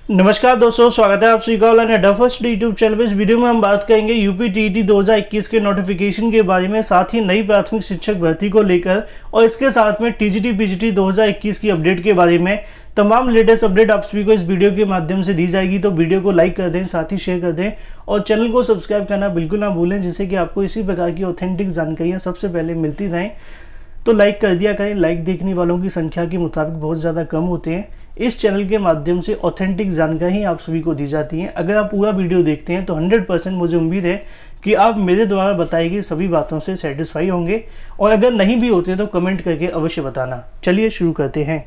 नमस्कार दोस्तों, स्वागत है आप सभी का ऑनलाइन अड्डा फर्स्ट यूट्यूब चैनल पर। इस वीडियो में हम बात करेंगे यूपी टीईटी 2021 के नोटिफिकेशन के बारे में, साथ ही नई प्राथमिक शिक्षक भर्ती को लेकर और इसके साथ में टीजीटी पीजीटी 2021 की अपडेट के बारे में तमाम लेटेस्ट अपडेट आप सभी को इस वीडियो के माध्यम से दी जाएगी। तो वीडियो को लाइक कर दें, साथ ही शेयर कर दें और चैनल को सब्सक्राइब करना बिल्कुल ना भूलें, जिससे कि आपको इसी प्रकार की ऑथेंटिक जानकारियाँ सबसे पहले मिलती रहें। तो लाइक कर दिया करें, लाइक देखने वालों की संख्या के मुताबिक बहुत ज़्यादा कम होते हैं। इस चैनल के माध्यम से ऑथेंटिक जानकारी आप सभी को दी जाती है। अगर आप पूरा वीडियो देखते हैं तो 100% मुझे उम्मीद है कि आप मेरे द्वारा बताई गई सभी बातों से सेटिस्फाई होंगे, और अगर नहीं भी होते तो कमेंट करके अवश्य बताना। चलिए शुरू करते हैं।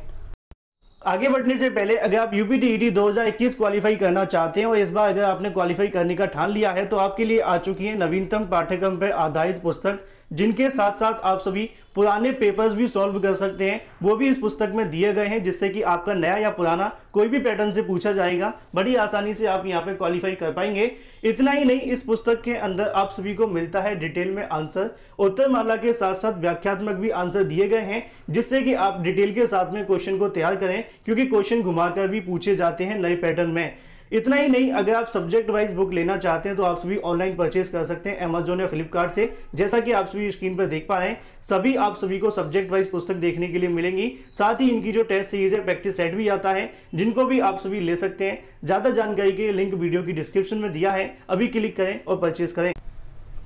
आगे बढ़ने से पहले अगर आप यूपी टीईटी 2021 क्वालिफाई करना चाहते हैं और इस बार अगर आपने क्वालिफाई करने का ठान लिया है तो आपके लिए आ चुकी है नवीनतम पाठ्यक्रम पर आधारित पुस्तक, जिनके साथ साथ आप सभी पुराने पेपर्स भी सॉल्व कर सकते हैं। वो भी इस पुस्तक में दिए गए हैं, जिससे कि आपका नया या पुराना कोई भी पैटर्न से पूछा जाएगा, बड़ी आसानी से आप यहाँ पे क्वालिफाई कर पाएंगे। इतना ही नहीं, इस पुस्तक के अंदर आप सभी को मिलता है डिटेल में आंसर, उत्तरमाला के साथ साथ व्याख्यात्मक भी आंसर दिए गए हैं, जिससे कि आप डिटेल के साथ में क्वेश्चन को तैयार करें, क्योंकि क्वेश्चन घुमाकर भी पूछे जाते हैं नए पैटर्न में। इतना ही नहीं, अगर आप सब्जेक्ट वाइज बुक लेना चाहते हैं तो आप सभी ऑनलाइन परचेज कर सकते हैं अमेजोन या फ्लिपकार्ट से। जैसा कि आप सभी स्क्रीन पर देख पा रहे हैं, सभी आप सभी को सब्जेक्ट वाइज पुस्तक देखने के लिए मिलेंगी। साथ ही इनकी जो टेस्ट सीरीज है, प्रैक्टिस सेट भी आता है, जिनको भी आप सभी ले सकते हैं। ज्यादा जानकारी के लिंक वीडियो की डिस्क्रिप्शन में दिया है, अभी क्लिक करें और परचेज करें।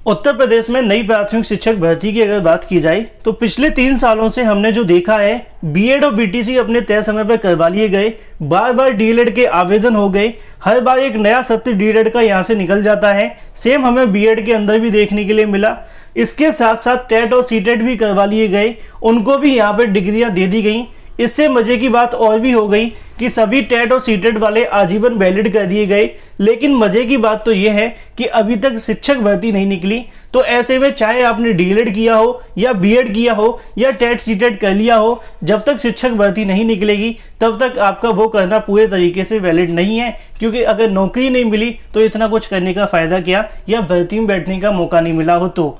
उत्तर प्रदेश में नई प्राथमिक शिक्षक भर्ती की अगर बात की जाए तो पिछले 3 सालों से हमने जो देखा है, बीएड और बीटीसी अपने तय समय पर करवा लिए गए, बार बार डीएलएड के आवेदन हो गए, हर बार एक नया सत्र डीएलएड का यहाँ से निकल जाता है। सेम हमें बीएड के अंदर भी देखने के लिए मिला। इसके साथ साथ टेट और सीटेट भी करवा लिए गए, उनको भी यहाँ पर डिग्रियाँ दे दी गई। इससे मजे की बात और भी हो गई कि सभी टेट और सीटेट वाले आजीवन वैलिड कर दिए गए। लेकिन मजे की बात तो यह है कि अभी तक शिक्षक भर्ती नहीं निकली। तो ऐसे में चाहे आपने डीएलएड किया हो या बीएड किया हो या टेट सीटेट कर लिया हो, जब तक शिक्षक भर्ती नहीं निकलेगी तब तक आपका वो करना पूरे तरीके से वैलिड नहीं है। क्योंकि अगर नौकरी नहीं मिली तो इतना कुछ करने का फायदा क्या, या भर्ती में बैठने का मौका नहीं मिला हो तो।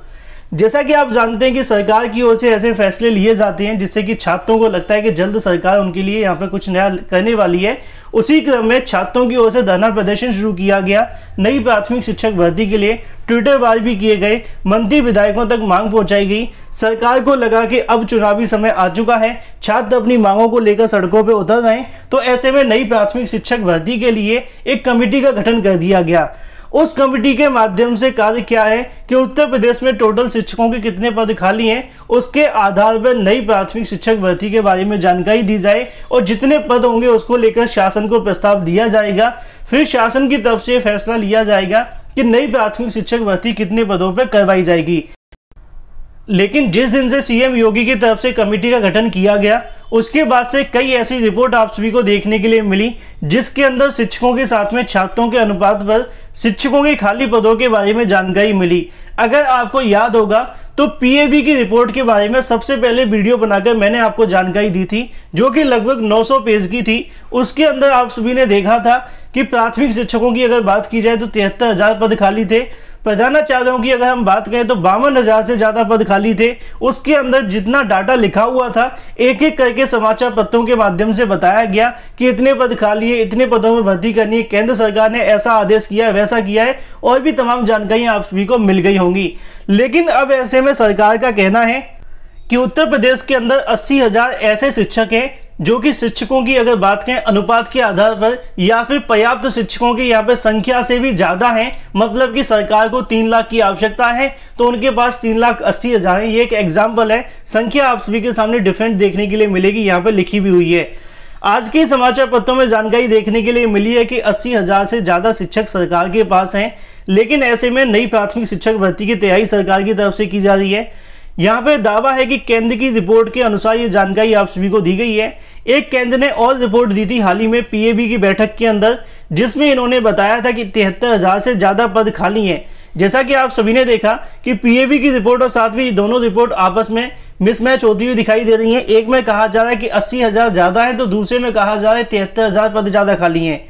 जैसा कि आप जानते हैं कि सरकार की ओर से ऐसे फैसले लिए जाते हैं जिससे कि छात्रों को लगता है कि जल्द सरकार उनके लिए यहाँ पर कुछ नया करने वाली है। उसी क्रम में छात्रों की ओर से धरना प्रदर्शन शुरू किया गया नई प्राथमिक शिक्षक भर्ती के लिए। ट्विटर वार भी किए गए, मंत्री विधायकों तक मांग पहुंचाई गई। सरकार को लगा कि अब चुनावी समय आ चुका है, छात्र अपनी मांगों को लेकर सड़कों पर उतर रहे हैं। तो ऐसे में नई प्राथमिक शिक्षक भर्ती के लिए एक कमेटी का गठन कर दिया गया। उस कमेटी के माध्यम से कार्य क्या है कि उत्तर प्रदेश में टोटल शिक्षकों के कितने पद खाली हैं, उसके आधार पर नई प्राथमिक शिक्षक भर्ती के बारे में जानकारी दी जाए, और जितने पद होंगे उसको लेकर शासन को प्रस्ताव दिया जाएगा। फिर शासन की तरफ से फैसला लिया जाएगा कि नई प्राथमिक शिक्षक भर्ती कितने पदों पर करवाई जाएगी। लेकिन जिस दिन से सीएम योगी की तरफ से कमेटी का गठन किया गया, उसके बाद से कई ऐसी रिपोर्ट आप सभी को देखने के लिए मिली, जिसके अंदर शिक्षकों के साथ में छात्रों के अनुपात पर शिक्षकों के खाली पदों के बारे में जानकारी मिली। अगर आपको याद होगा तो पीएबी की रिपोर्ट के बारे में सबसे पहले वीडियो बनाकर मैंने आपको जानकारी दी थी, जो कि लगभग 900 पेज की थी। उसके अंदर आप सभी ने देखा था कि प्राथमिक शिक्षकों की अगर बात की जाए तो 73,000 पद खाली थे। प्रधानाचार्यों की अगर हम बात करें तो 52,000 से ज़्यादा पद खाली थे। उसके अंदर जितना डाटा लिखा हुआ था, एक एक करके समाचार पत्रों के माध्यम से बताया गया कि इतने पद खाली है, इतने पदों में भर्ती करनी है, केंद्र सरकार ने ऐसा आदेश किया है, वैसा किया है, और भी तमाम जानकारियां आप सभी को मिल गई होंगी। लेकिन अब ऐसे में सरकार का कहना है कि उत्तर प्रदेश के अंदर 80,000 ऐसे शिक्षक हैं जो कि शिक्षकों की अगर बात करें अनुपात के आधार पर या फिर पर्याप्त शिक्षकों की यहाँ पे संख्या से भी ज़्यादा है। मतलब कि सरकार को 3 लाख की आवश्यकता है तो उनके पास 3,80,000 है। ये एक एग्जाम्पल है, संख्या आप सभी के सामने डिफरेंट देखने के लिए मिलेगी, यहाँ पे लिखी भी हुई है। आज के समाचार पत्रों में जानकारी देखने के लिए मिली है कि 80,000 से ज़्यादा शिक्षक सरकार के पास हैं। लेकिन ऐसे में नई प्राथमिक शिक्षक भर्ती की तैयारी सरकार की तरफ से की जा रही है। यहाँ पे दावा है कि केंद्र की रिपोर्ट के अनुसार ये जानकारी आप सभी को दी गई है। एक केंद्र ने और रिपोर्ट दी थी हाल ही में पीएबी की बैठक के अंदर, जिसमें इन्होंने बताया था कि 73,000 से ज़्यादा पद खाली हैं। जैसा कि आप सभी ने देखा कि पीएबी की रिपोर्ट और साथ में दोनों रिपोर्ट आपस में मिसमैच होती हुई दिखाई दे रही हैं। एक में कहा जा रहा है कि 80,000 ज़्यादा है, तो दूसरे में कहा जा रहा है 73,000 पद ज़्यादा खाली हैं।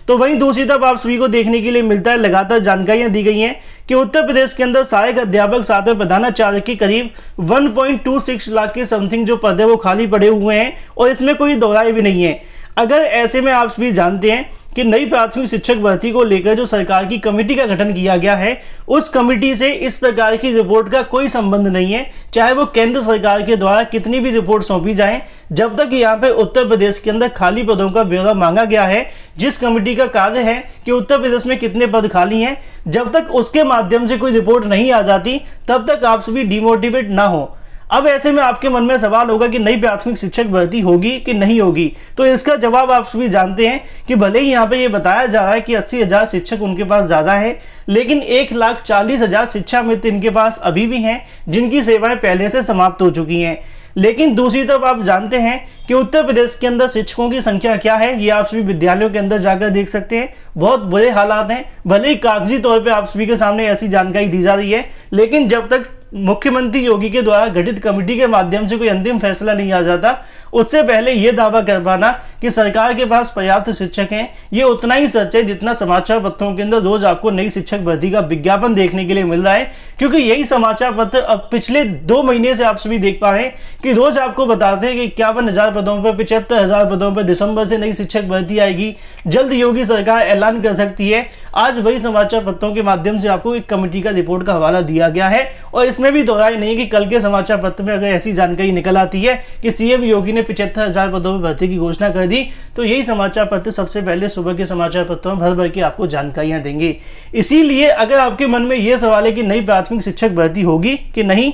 तो वहीं दूसरी तरफ आप सभी को देखने के लिए मिलता है, लगातार जानकारियां दी गई हैं कि उत्तर प्रदेश के अंदर सहायक अध्यापक साथ में प्रधानाचार्य के करीब 1.26 लाख के समथिंग जो पद है वो खाली पड़े हुए हैं, और इसमें कोई दोहराई भी नहीं है। अगर ऐसे में आप सभी जानते हैं कि नई प्राथमिक शिक्षक भर्ती को लेकर जो सरकार की कमेटी का गठन किया गया है, उस कमेटी से इस प्रकार की रिपोर्ट का कोई संबंध नहीं है। चाहे वो केंद्र सरकार के द्वारा कितनी भी रिपोर्ट सौंपी जाए, जब तक यहाँ पे उत्तर प्रदेश के अंदर खाली पदों का ब्यौरा मांगा गया है, जिस कमेटी का कार्य है कि उत्तर प्रदेश में कितने पद खाली हैं, जब तक उसके माध्यम से कोई रिपोर्ट नहीं आ जाती, तब तक आप सभी डिमोटिवेट ना हो। अब ऐसे में आपके मन में सवाल होगा कि नई प्राथमिक शिक्षक भर्ती होगी कि नहीं होगी, तो इसका जवाब आप सभी जानते हैं कि भले ही यहाँ पे ये बताया जा रहा है कि 80,000 शिक्षक उनके पास ज़्यादा है, लेकिन 1,40,000 शिक्षा मित्र इनके पास अभी भी हैं जिनकी सेवाएं पहले से समाप्त हो चुकी हैं। लेकिन दूसरी तरफ आप जानते हैं कि उत्तर प्रदेश के अंदर शिक्षकों की संख्या क्या है, ये आप सभी विद्यालयों के अंदर जाकर देख सकते हैं। बहुत बुरे हालात हैं। भले ही कागजी तौर पे आप सभी के सामने ऐसी जानकारी दी जा रही है, लेकिन जब तक मुख्यमंत्री योगी के द्वारा गठित कमेटी के माध्यम से कोई अंतिम फैसला नहीं आ जाता, उससे पहले यह दावा कर पाना कि सरकार के पास पर्याप्त शिक्षक हैं, ये उतना ही सच है जितना समाचार पत्रों के अंदर रोज आपको नई शिक्षक भर्ती का विज्ञापन देखने के लिए मिल रहा है। क्योंकि यही समाचार पत्र अब पिछले 2 महीने से आप सभी देख पा रहे हैं कि रोज आपको बताते हैं कि 51,000 पदों पर, 75,000 पदों पर दिसंबर से नई शिक्षक भर्ती आएगी, जल्द योगी सरकार ऐलान कर सकती है। आज वही समाचार पत्रों के माध्यम से आपको एक कमेटी का रिपोर्ट का हवाला दिया गया है, और इसमें भी दोहराई नहीं कि कल के समाचार पत्र में अगर ऐसी जानकारी निकल आती है कि सीएम योगी ने 75,000 पदों पर भर्ती की घोषणा कर दी, तो यही समाचार पत्र सबसे पहले सुबह के समाचार पत्रों में भर भर के आपको जानकारियां देंगे। इसीलिए अगर आपके मन में यह सवाल है कि नई प्राथमिक शिक्षक भर्ती होगी कि नहीं,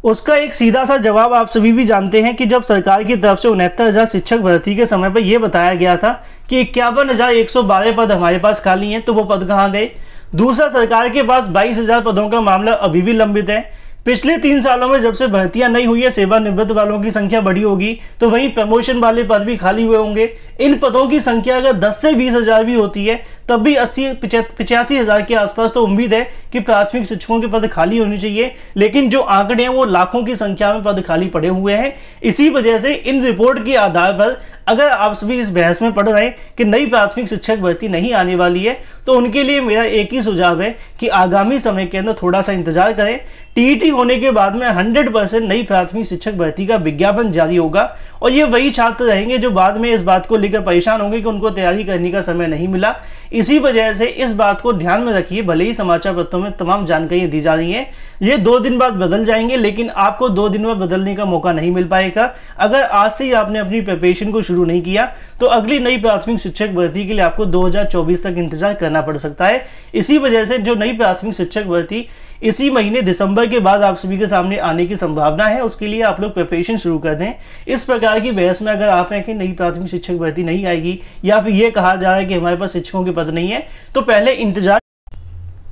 उसका एक सीधा सा जवाब आप सभी भी जानते हैं कि जब सरकार की तरफ से 69,000 शिक्षक भर्ती के समय पर यह बताया गया था कि 51,112 पद हमारे पास खाली हैं, तो वो पद कहाँ गए। दूसरा, सरकार के पास 22,000 पदों का मामला अभी भी लंबित है। पिछले 3 सालों में जब से भर्तियां नहीं हुई है, सेवानिवृत्त वालों की संख्या बढ़ी होगी, तो वहीं प्रमोशन वाले पद भी खाली हुए होंगे। इन पदों की संख्या अगर 10 से 20,000 भी होती है, तब भी 85,000 के आसपास तो उम्मीद है कि प्राथमिक शिक्षकों के पद खाली होने चाहिए। लेकिन जो आंकड़े हैं वो लाखों की संख्या में पद खाली पड़े हुए हैं। इसी वजह से इन रिपोर्ट के आधार पर अगर आप सभी इस बहस में पढ़ रहे हैं कि नई प्राथमिक शिक्षक भर्ती नहीं आने वाली है, तो उनके लिए मेरा एक ही सुझाव है कि आगामी समय के अंदर थोड़ा सा इंतजार करें। टीईटी होने के बाद में 100% नई प्राथमिक शिक्षक भर्ती का विज्ञापन जारी होगा, और ये वही छात्र रहेंगे जो बाद में इस बात को लेकर परेशान होंगे कि उनको तैयारी करने का समय नहीं मिला। इसी वजह से इस बात को ध्यान में रखिए। भले ही समाचार पत्रों में तमाम जानकारियां दी जा रही हैं, ये 2 दिन बाद बदल जाएंगे, लेकिन आपको 2 दिन बाद बदलने का मौका नहीं मिल पाएगा। अगर आज से ही आपने अपनी प्रिपरेशन को शुरू नहीं किया, तो अगली नई प्राथमिक शिक्षक भर्ती के लिए आपको 2024 तक इंतजार करना पड़ सकता है। इसी वजह से जो नई प्राथमिक शिक्षक भर्ती इसी महीने दिसंबर के बाद आप सभी के सामने आने की संभावना है, उसके लिए आप लोग प्रिपरेशन शुरू कर दें। इस प्रकार की बहस में अगर आप हैं कि नई प्राथमिक शिक्षक भर्ती नहीं आएगी, या फिर ये कहा जा रहा है कि हमारे पास शिक्षकों के पद नहीं है, तो पहले इंतजार।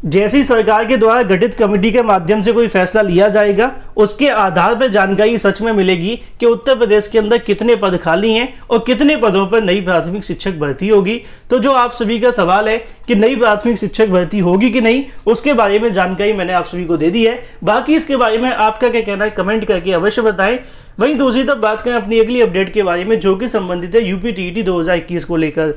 जैसी सरकार के द्वारा गठित कमेटी के माध्यम से कोई फैसला लिया जाएगा, उसके आधार पर जानकारी सच में मिलेगी कि उत्तर प्रदेश के अंदर कितने पद खाली हैं और कितने पदों पर नई प्राथमिक शिक्षक भर्ती होगी। तो जो आप सभी का सवाल है कि नई प्राथमिक शिक्षक भर्ती होगी कि नहीं, उसके बारे में जानकारी मैंने आप सभी को दे दी है। बाकी इसके बारे में आपका क्या कहना है, कमेंट करके अवश्य बताएं। वहीं दूसरी तरफ बात करें अपनी अगली अपडेट के बारे में, जो कि संबंधित है यूपी टीईटी 2021 को लेकर।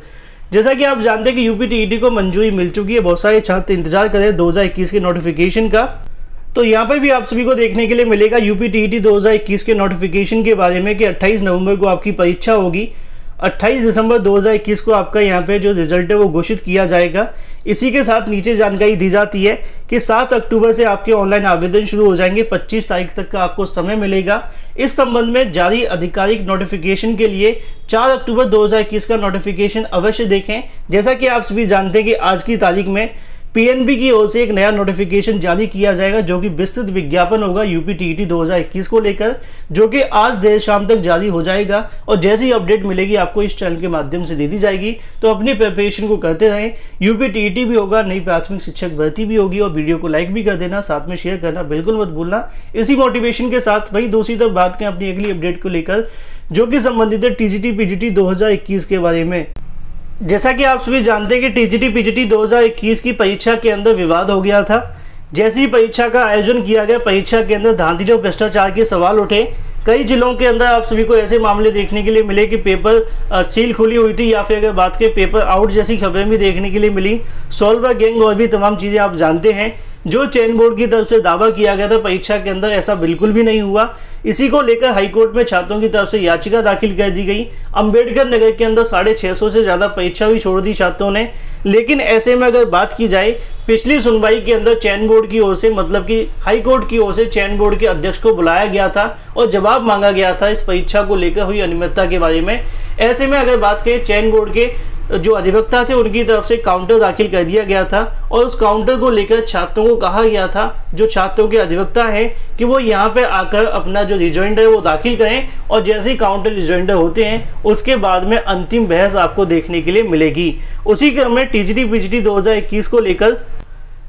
जैसा कि आप जानते हैं कि यूपी टीईटी को मंजूरी मिल चुकी है, बहुत सारे छात्र इंतजार कर रहे हैं 2021 के नोटिफिकेशन का। तो यहाँ पर भी आप सभी को देखने के लिए मिलेगा यूपी टीईटी 2021 के नोटिफिकेशन के बारे में कि 28 नवंबर को आपकी परीक्षा होगी। 28 दिसंबर 2021 को आपका यहाँ पे जो रिजल्ट है वो घोषित किया जाएगा। इसी के साथ नीचे जानकारी दी जाती है कि 7 अक्टूबर से आपके ऑनलाइन आवेदन शुरू हो जाएंगे। 25 तारीख तक का आपको समय मिलेगा। इस संबंध में जारी आधिकारिक नोटिफिकेशन के लिए 4 अक्टूबर 2021 का नोटिफिकेशन अवश्य देखें। जैसा कि आप सभी जानते हैं कि आज की तारीख में पीएनबी की ओर से एक नया नोटिफिकेशन जारी किया जाएगा, जो कि विस्तृत विज्ञापन होगा यूपी टीईटी 2021 को लेकर, जो कि आज देर शाम तक जारी हो जाएगा। और जैसी अपडेट मिलेगी आपको इस चैनल के माध्यम से दे दी जाएगी। तो अपनी प्रिपरेशन को करते रहें। यूपी टीईटी भी होगा, नई प्राथमिक शिक्षक भर्ती भी होगी। और वीडियो को लाइक भी कर देना, साथ में शेयर करना बिल्कुल मत भूलना। इसी मोटिवेशन के साथ वही दूसरी तरफ बात करें अपनी अगली अपडेट को लेकर, जो कि संबंधित है टीजीटी पीजीटी 2021 के बारे में। जैसा कि आप सभी जानते हैं कि टीजीटी पीजीटी 2021 की परीक्षा के अंदर विवाद हो गया था। जैसे ही परीक्षा का आयोजन किया गया, परीक्षा के अंदर धांधली और भ्रष्टाचार के सवाल उठे। कई जिलों के अंदर आप सभी को ऐसे मामले देखने के लिए मिले कि पेपर सील खुली हुई थी, या फिर अगर बात करें पेपर आउट जैसी खबरें भी देखने के लिए मिली। सॉल्वर गैंग और भी तमाम चीज़ें आप जानते हैं। जो चयन बोर्ड की तरफ से दावा किया गया था परीक्षा के अंदर, ऐसा बिल्कुल भी नहीं हुआ। इसी को लेकर हाईकोर्ट में छात्रों की तरफ से याचिका दाखिल कर दी गई। अंबेडकर नगर के अंदर 650 से ज़्यादा परीक्षा भी छोड़ दी छात्रों ने। लेकिन ऐसे में अगर बात की जाए, पिछली सुनवाई के अंदर चयन बोर्ड की ओर से, मतलब कि हाईकोर्ट की ओर से चयन बोर्ड के अध्यक्ष को बुलाया गया था और जवाब मांगा गया था इस परीक्षा को लेकर हुई अनियमितता के बारे में। ऐसे में अगर बात करें, चयन बोर्ड के जो अधिवक्ता थे उनकी तरफ से काउंटर दाखिल कर दिया गया था और उस काउंटर को लेकर छात्रों को कहा गया था, जो छात्रों के अधिवक्ता हैं, कि वो यहाँ पे आकर अपना जो रिजॉइंडर है वो दाखिल करें और जैसे ही काउंटर रिजॉइंडर होते हैं उसके बाद में अंतिम बहस आपको देखने के लिए मिलेगी। उसी क्रम में टीजीटी पीजीटी 2021 को लेकर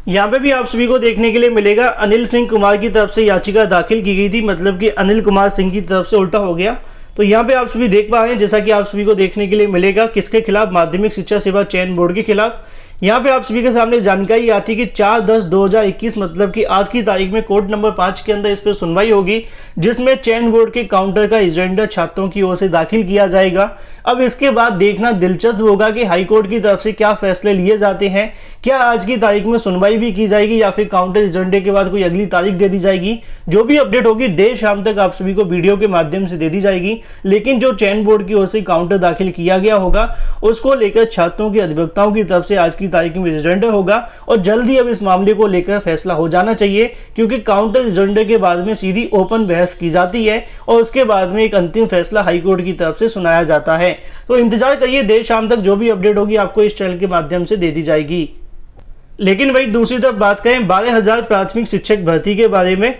यहाँ पे भी आप सभी को देखने के लिए मिलेगा, अनिल सिंह कुमार की तरफ से याचिका दाखिल की गई थी, मतलब कि अनिल कुमार सिंह की तरफ से उल्टा हो गया। तो यहाँ पे आप सभी देख पा रहे हैं, जैसा कि आप सभी को देखने के लिए मिलेगा, किसके खिलाफ, माध्यमिक शिक्षा सेवा चयन बोर्ड के खिलाफ। यहाँ पे आप सभी के सामने जानकारी आती है कि 4/10/2021 मतलब कि आज की तारीख में कोर्ट नंबर 5 के अंदर इस पर सुनवाई होगी, जिसमें चयन बोर्ड के काउंटर का एजेंडा छात्रों की ओर से दाखिल किया जाएगा। अब इसके बाद देखना दिलचस्प होगा कि हाईकोर्ट की तरफ से क्या फैसले लिए जाते हैं। क्या आज की तारीख में सुनवाई भी की जाएगी या फिर काउंटर एजेंडे के बाद कोई अगली तारीख दे दी जाएगी। जो भी अपडेट होगी देर शाम तक आप सभी को वीडियो के माध्यम से दे दी जाएगी। लेकिन जो चयन बोर्ड की ओर से काउंटर दाखिल किया गया होगा उसको लेकर छात्रों के अधिवक्ताओं की तरफ से आज की तारीख में एजेंडा होगा और जल्दी अब इस मामले को लेकर फैसला हो जाना चाहिए, क्योंकि काउंटर एजेंडे के बाद में सीधी ओपन बहस की जाती है और उसके बाद में एक अंतिम फैसला हाईकोर्ट की तरफ से सुनाया जाता है। तो इंतजार करिए, देर शाम तक जो भी अपडेट होगी आपको इस चैनल के माध्यम से दे दी जाएगी। लेकिन भाई दूसरी तरफ बात करें 12,000 प्राथमिक शिक्षक भर्ती के बारे में।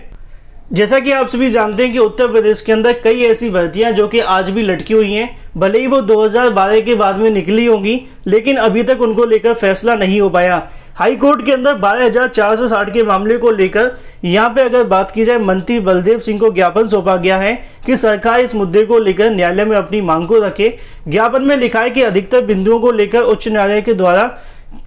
जैसा कि आप सभी जानते हैं कि उत्तर प्रदेश के अंदर कई ऐसी भर्तियां जो कि आज भी लटकी हुई हैं, भले ही वो 2012 के बाद में निकली होंगी, लेकिन अभी तक उनको लेकर फैसला नहीं हो पाया। हाई कोर्ट के अंदर 12,460 के मामले को लेकर यहाँ पे अगर बात की जाए, मंत्री बलदेव सिंह को ज्ञापन सौंपा गया है कि सरकार इस मुद्दे को लेकर न्यायालय में अपनी मांग को रखे। ज्ञापन में लिखा है कि अधिकतर बिंदुओं को लेकर उच्च न्यायालय के द्वारा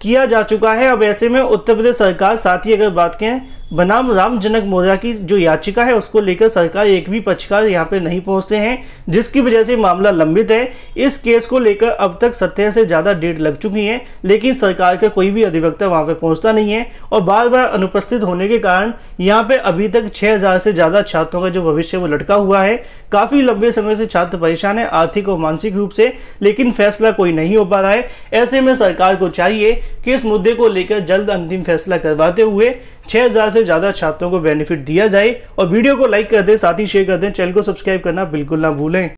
किया जा चुका है। अब ऐसे में उत्तर प्रदेश सरकार, साथ ही अगर बात करें बनाम राम जनक मौर्य की जो याचिका है उसको लेकर सरकार एक भी पक्षकार यहाँ पे नहीं पहुंचते हैं, जिसकी वजह से मामला लंबित है। इस केस को लेकर अब तक 17 से ज़्यादा डेट लग चुकी हैं, लेकिन सरकार का कोई भी अधिवक्ता वहाँ पे पहुंचता नहीं है और बार बार अनुपस्थित होने के कारण यहाँ पे अभी तक 6,000 से ज़्यादा छात्रों का जो भविष्य वो लटका हुआ है। काफ़ी लंबे समय से छात्र परेशान है आर्थिक और मानसिक रूप से, लेकिन फैसला कोई नहीं हो पा रहा है। ऐसे में सरकार को चाहिए कि इस मुद्दे को लेकर जल्द अंतिम फैसला करवाते हुए 6,000 से ज़्यादा छात्रों को बेनिफिट दिया जाए। और वीडियो को लाइक कर दें, साथ ही शेयर कर दें, चैनल को सब्सक्राइब करना बिल्कुल ना भूलें।